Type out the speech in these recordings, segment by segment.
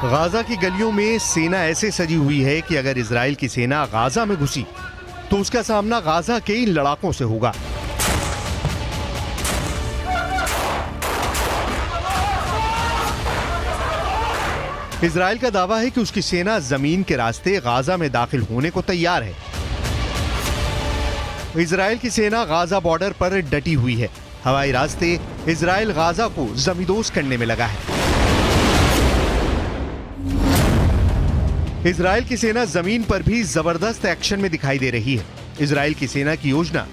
Gaza की गलियों में सेना ऐसे सजी हुई है कि अगर इजराइल की सेना गाजा में घुसी तो उसका सामना गाजा के इन लड़ाकों से होगा। इजराइल का दावा है कि उसकी सेना जमीन के रास्ते गाजा में दाखिल होने को तैयार है। इजराइल की सेना गाजा बॉर्डर पर डटी हुई है। हवाई रास्ते इजराइल गाजा को जमींदोज करने में लगा है। इजराइल की सेना जमीन पर भी जबरदस्त एक्शन में दिखाई दे रही है। इजराइल की सेना की योजना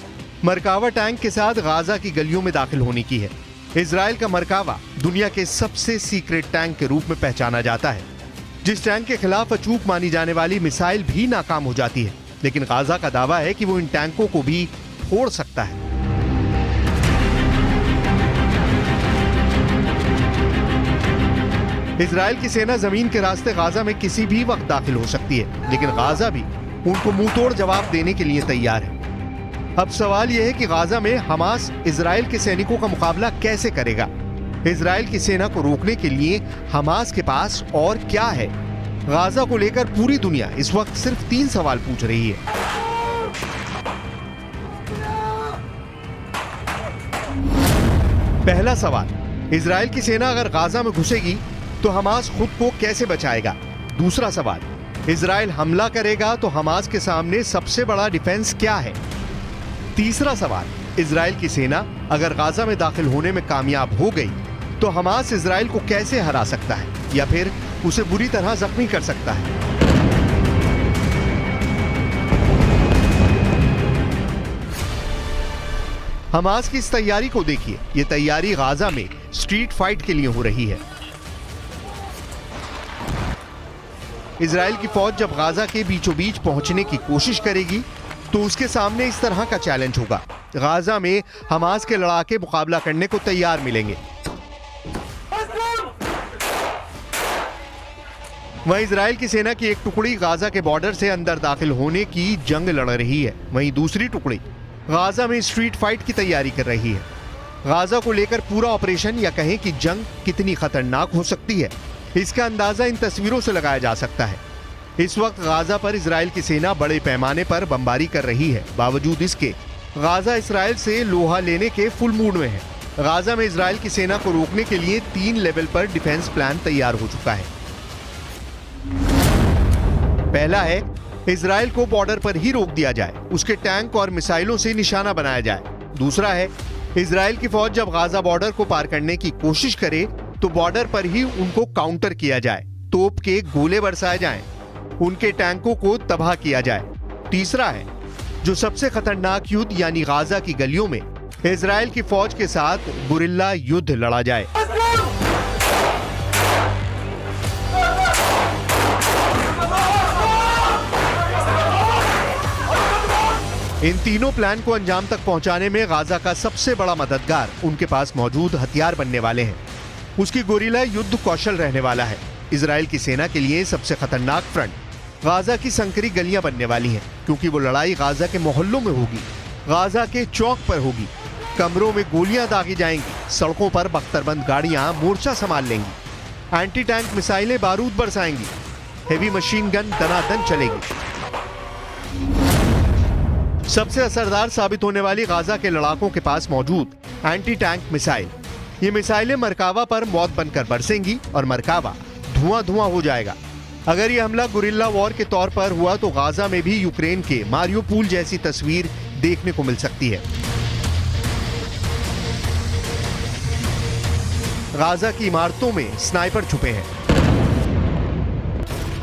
मरकावा टैंक के साथ गाजा की गलियों में दाखिल होने की है। इजराइल का मरकावा दुनिया के सबसे सीक्रेट टैंक के रूप में पहचाना जाता है। जिस टैंक के खिलाफ अचूक मानी जाने वाली मिसाइल भी नाकाम हो जाती है, लेकिन गाजा का दावा है कि वो इन टैंकों को भी फोड़ सकता है। इजराइल की सेना जमीन के रास्ते गाजा में किसी भी वक्त दाखिल हो सकती है, लेकिन गाजा भी उनको मुंहतोड़ जवाब देने के लिए तैयार है। अब सवाल यह है कि गाजा में हमास इजराइल के सैनिकों का मुकाबला कैसे करेगा। इजराइल की सेना को रोकने के लिए हमास के पास और क्या है। गाजा को लेकर पूरी दुनिया इस वक्त सिर्फ 3 सवाल पूछ रही है। पहला सवाल, इजराइल की सेना अगर गाजा में घुसेगी तो हमास खुद को कैसे बचाएगा। दूसरा सवाल, इजराइल हमला करेगा तो हमास के सामने सबसे बड़ा डिफेंस क्या है। तीसरा सवाल, इजराइल की सेना अगर गाजा में दाखिल होने में कामयाब हो गई तो हमास इजराइल को कैसे हरा सकता है या फिर उसे बुरी तरह जख्मी कर सकता है। हमास की इस तैयारी को देखिए। यह तैयारी गाजा में स्ट्रीट फाइट के लिए हो रही है। इजराइल की फौज जब गाजा के बीचों बीच पहुंचने की कोशिश करेगी तो उसके सामने इस तरह का चैलेंज होगा। गाजा में हमास के लड़ाके मुकाबला करने को तैयार मिलेंगे। वहीं इजराइल की सेना की एक टुकड़ी गाजा के बॉर्डर से अंदर दाखिल होने की जंग लड़ रही है। वहीं दूसरी टुकड़ी गाजा में स्ट्रीट फाइट की तैयारी कर रही है। गाजा को लेकर पूरा ऑपरेशन या कहें कि जंग कितनी खतरनाक हो सकती है, इसका अंदाजा इन तस्वीरों से लगाया जा सकता है। इस वक्त गाजा पर इजराइल की सेना बड़े पैमाने पर बमबारी कर रही है। बावजूद इसके गाजा इजराइल से लोहा लेने के फुल मूड में है। गाजा में इजराइल की सेना को रोकने के लिए 3 लेवल पर डिफेंस प्लान तैयार हो चुका है। पहला है, इजराइल को बॉर्डर पर ही रोक दिया जाए, उसके टैंक और मिसाइलों से निशाना बनाया जाए। दूसरा है, इजराइल की फौज जब गाजा बॉर्डर को पार करने की कोशिश करे तो बॉर्डर पर ही उनको काउंटर किया जाए, तोप के गोले बरसाए जाएं, उनके टैंकों को तबाह किया जाए। तीसरा है, जो सबसे खतरनाक युद्ध यानी गाजा की गलियों में इजराइल की फौज के साथ गुरिल्ला युद्ध लड़ा जाए। इन तीनों प्लान को अंजाम तक पहुंचाने में गाजा का सबसे बड़ा मददगार उनके पास मौजूद हथियार बनने वाले हैं। उसकी गोरिल्ला युद्ध कौशल रहने वाला है। इजराइल की सेना के लिए सबसे खतरनाक फ्रंट गाजा की संकरी गलियां बनने वाली हैं, क्योंकि वो लड़ाई गाजा के मोहल्लों में होगी, गाजा के चौक पर होगी। कमरों में गोलियां दागी जाएंगी, सड़कों पर बख्तरबंद गाड़ियां मोर्चा संभाल लेंगी, एंटी टैंक मिसाइलें बारूद बरसाएंगी, हेवी मशीन गन दनादन चलेगी। सबसे असरदार साबित होने वाली गाजा के लड़ाकों के पास मौजूद एंटी टैंक मिसाइल। ये मिसाइलें मरकावा पर मौत बनकर बरसेंगी और मरकावा धुआं धुआं हो जाएगा। अगर ये हमला गुरिल्ला वॉर के तौर पर हुआ तो गाजा में भी यूक्रेन के मारियोपोल जैसी तस्वीर देखने को मिल सकती है। गाजा की इमारतों में स्नाइपर छुपे हैं।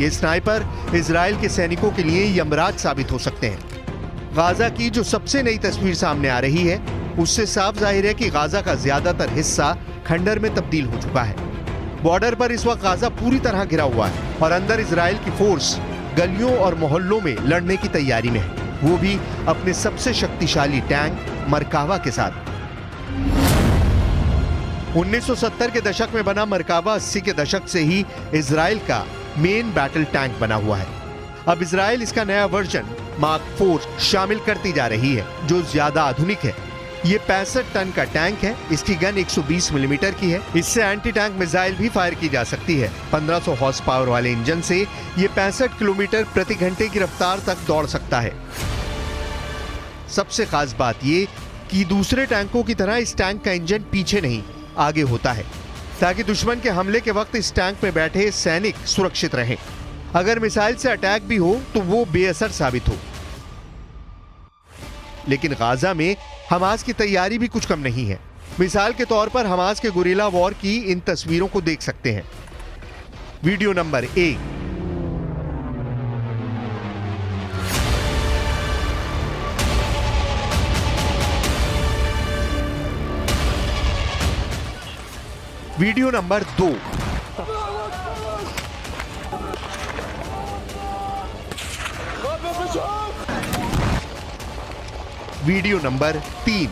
ये स्नाइपर इजराइल के सैनिकों के लिए यमराज साबित हो सकते हैं। गाजा की जो सबसे नई तस्वीर सामने आ रही है, उससे साफ जाहिर है कि गाजा का ज्यादातर हिस्सा खंडर में तब्दील हो चुका है। बॉर्डर पर इस वक्त गाजा पूरी तरह घिरा हुआ है और अंदर इजराइल की फोर्स गलियों और मोहल्लों में लड़ने की तैयारी में है, वो भी अपने सबसे शक्तिशाली टैंक मरकावा के साथ। 1970 के दशक में बना मरकावा 80 के दशक से ही इजराइल का मेन बैटल टैंक बना हुआ है। अब इजराइल इसका नया वर्जन मार्क 4 शामिल करती जा रही है, जो ज्यादा आधुनिक है। ये 65 टन का टैंक है। इसकी गन 120 मिलीमीटर की है। इससे एंटी टैंक मिसाइल भी फायर की जा सकती है। 1500 हॉर्स पावर वाले इंजन से ये 65 किलोमीटर प्रति घंटे की रफ्तार तक दौड़ सकता है। सबसे खास बात ये कि दूसरे टैंकों की तरह इस टैंक का इंजन पीछे नहीं आगे होता है, ताकि दुश्मन के हमले के वक्त इस टैंक में बैठे सैनिक सुरक्षित रहें। अगर मिसाइल से अटैक भी हो तो वो बेअसर साबित हो। लेकिन गाजा में हमास की तैयारी भी कुछ कम नहीं है। मिसाल के तौर पर हमास के गुरिल्ला वॉर की इन तस्वीरों को देख सकते हैं। Video number 1। Video number 2। Video number 3।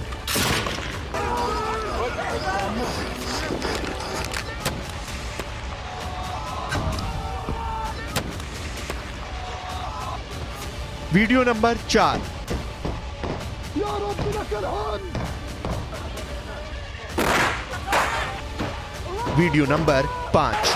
Video number 4। Video number 5।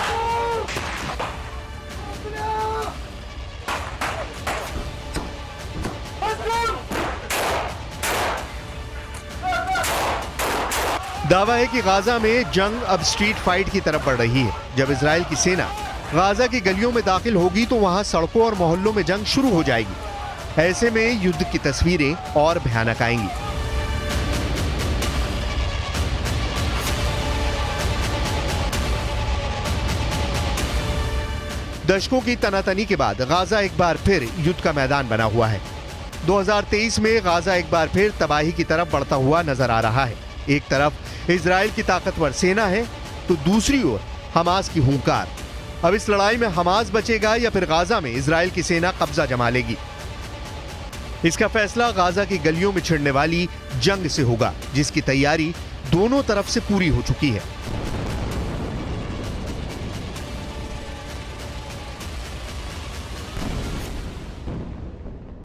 दावा है कि गाजा में जंग अब स्ट्रीट फाइट की तरफ बढ़ रही है। जब इजराइल की सेना गाजा की गलियों में दाखिल होगी तो वहां सड़कों और मोहल्लों में जंग शुरू हो जाएगी। ऐसे में युद्ध की तस्वीरें और भयानक आएंगी। दशकों की तनातनी के बाद गाजा एक बार फिर युद्ध का मैदान बना हुआ है। 2023 में गाजा एक बार फिर तबाही की तरफ बढ़ता हुआ नजर आ रहा है। एक तरफ इजराइल की ताकतवर सेना है तो दूसरी ओर हमास की हुंकार। अब इस लड़ाई में हमास बचेगा या फिर गाजा में इजराइल की सेना कब्जा जमा लेगी? इसका फैसला गाजा की गलियों में छिड़ने वाली जंग से होगा, जिसकी तैयारी दोनों तरफ से पूरी हो चुकी है।